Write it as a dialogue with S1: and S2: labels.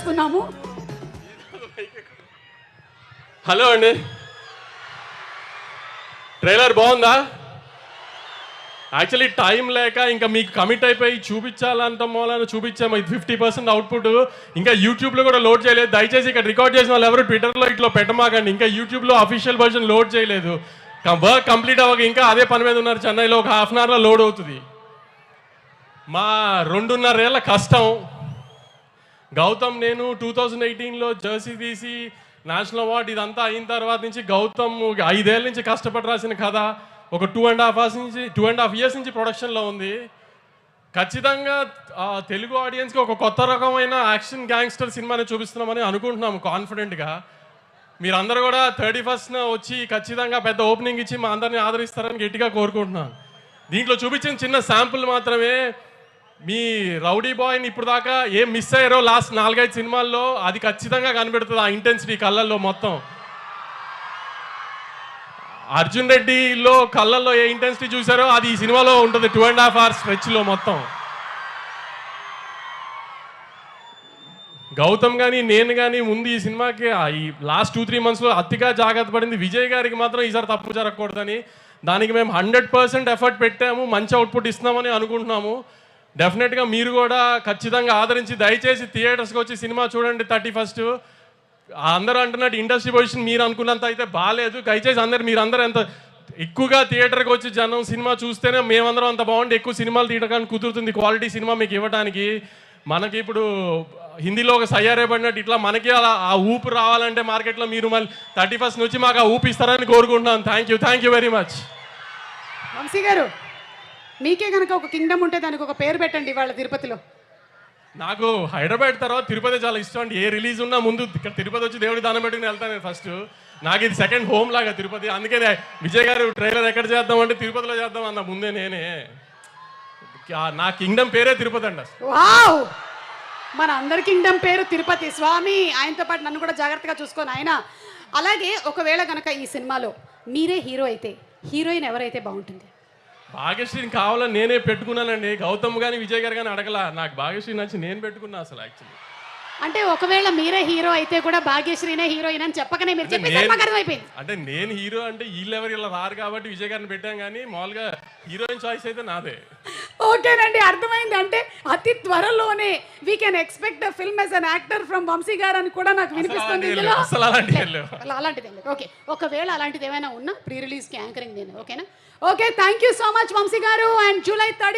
S1: చేస్తున్నాము.
S2: హలో అండి, ట్రైలర్ బాగుందా? యాక్చువల్లీ టైం లేక ఇంకా మీకు కమిట్ అయిపోయి చూపించాలంట మూలాన చూపించాము. ఇది 50% అవుట్పుట్. ఇంకా యూట్యూబ్లో కూడా లోడ్ చేయలేదు. దయచేసి ఇక్కడ రికార్డ్ చేసిన వాళ్ళు ఎవరు ట్విట్టర్లో ఇట్లా పెట్టమాకండి. ఇంకా యూట్యూబ్లో అఫీషియల్ వర్షన్ లోడ్ చేయలేదు. వర్క్ కంప్లీట్ అవ్వక ఇంకా అదే పని మీద ఉన్నారు. చెన్నైలో ఒక హాఫ్ అన్ అవర్లో లోడ్ అవుతుంది. మా 2.5 ఏళ్ళ కష్టం. గౌతమ్ నేను 2018లో జెర్సీ తీసి నేషనల్ అవార్డు ఇదంతా అయిన తర్వాత నుంచి గౌతమ్ 5 ఏళ్ళ నుంచి కష్టపడి రాసిన కథ ఒక 2.5 years నుంచి ప్రొడక్షన్లో ఉంది. ఖచ్చితంగా తెలుగు ఆడియన్స్కి ఒక కొత్త రకమైన యాక్షన్ గ్యాంగ్స్టర్ సినిమాని చూపిస్తున్నామని అనుకుంటున్నాము కాన్ఫిడెంట్గా. మీరందరూ కూడా 31st వచ్చి ఖచ్చితంగా పెద్ద ఓపెనింగ్ ఇచ్చి మా అందరినీ ఆదరిస్తారని గట్టిగా కోరుకుంటున్నాను. దీంట్లో చూపించిన చిన్న శాంపుల్ మాత్రమే. మీ రౌడీ బాయ్ని ఇప్పుడు దాకా ఏం మిస్ అయ్యారో లాస్ట్ 4-5 సినిమాల్లో అది ఖచ్చితంగా కనిపెడుతుంది. ఆ ఇంటెన్సిటీ కళ్ళల్లో మొత్తం. అర్జున్ రెడ్డిలో కళ్ళల్లో ఏ ఇంటెన్సిటీ చూసారో అది ఈ సినిమాలో ఉంటుంది. 2.5 hours స్ట్రెచ్లో మొత్తం. గౌతమ్ కానీ నేను కానీ ముందు ఈ సినిమాకి ఈ లాస్ట్ 2-3 monthsలో అతిగా జాగ్రత్త పడింది. విజయ్ గారికి మాత్రం ఈసారి తప్పు జరగకూడదని దానికి మేము 100% ఎఫర్ట్ పెట్టాము. మంచి అవుట్పుట్ ఇస్తున్నామని అనుకుంటున్నాము. డెఫినెట్గా మీరు కూడా ఖచ్చితంగా ఆదరించి దయచేసి థియేటర్స్కి వచ్చి సినిమా చూడండి 31st. అందరూ అంటున్నట్టు ఇండస్ట్రీ పొజిషన్ మీరు అనుకున్నంత అయితే బాగాలేదు. దయచేసి మీరందరూ ఎంత ఎక్కువగా థియేటర్కి వచ్చి జనం సినిమా చూస్తేనే మేమందరం అంత బాగుండి ఎక్కువ సినిమాలు తీయడానికి కుదురుతుంది. క్వాలిటీ సినిమా మీకు ఇవ్వడానికి. మనకి ఇప్పుడు హిందీలో ఒక సయ్యారే పడినట్టు ఇట్లా మనకి అలా ఆ ఊపు రావాలంటే మార్కెట్లో మీరు మళ్ళీ 31st నుంచి మాకు ఆ ఊపు ఇస్తారని కోరుకుంటున్నాను. Thank you very much.
S1: Vamsi garu, మీకే కనుక ఒక కింగ్డమ్ ఉంటే దానికి ఒక పేరు పెట్టండి ఇవాళ తిరుపతిలో.
S2: నాకు హైదరాబాద్ తర్వాత తిరుపతి చాలా ఇష్టం అండి. ఏ రిలీజ్ ఉన్నా ముందు ఇక్కడ తిరుపతి వచ్చి దేవుడి దానం పెట్టుకుని వెళ్తాను నేను ఫస్ట్. నాకు ఇది సెకండ్ హోమ్ లాగా తిరుపతి. అందుకే విజయ్ గారు ట్రైలర్ ఎక్కడ చేద్దాం అంటే తిరుపతిలో చేద్దాం అన్న ముందే నేనే. నా కింగ్డమ్ పేరే తిరుపతి అండి.
S1: వావ్, మన అందరి కింగ్డమ్ పేరు తిరుపతి. స్వామి ఆయనతో పాటు నన్ను కూడా జాగ్రత్తగా చూసుకొని ఆయన. అలాగే ఒకవేళ కనుక ఈ సినిమాలో మీరే హీరో అయితే హీరోయిన్ ఎవరైతే బాగుంటుంది?
S2: భాగ్యశ్రీని కావాలని నేనే పెట్టుకున్నానండి. గౌతమ్ కానీ విజయ్ గారు కానీ అడగలా. నాకు భాగ్యశ్రీ నచ్చి నేను పెట్టుకున్నా అసలు యాక్చువల్లీ.
S1: అంటే ఒకవేళ మీరే హీరో అయితే కూడా భాగ్యశ్రీనే హీరోయిన్ అని చెప్పకనే మీరు చెప్పేసి అర్థమైపోయింది.
S2: అంటే నేను హీరో అంటే వీళ్ళెవరు ఇలా రారు కాబట్టి విజయ్ గారిని పెట్టాం, కానీ మామూలుగా హీరోయిన్ చాయిస్ అయితే నాదే.
S1: ఓకేనండి, అర్థమైంది. అంటే అతి త్వరలోనే we can expect the film as an actor from Vamsi garu అని కూడా నాకు వినిపిస్తుంది. అలాంటిది ఓకే. ఒకవేళ అలాంటిది ఏమైనా ఉన్నా ప్రీ రిలీజ్కి యాంకరింగ్ నేను. ఓకేనా? Okay, thank you so much Vamsi గారు. And July 30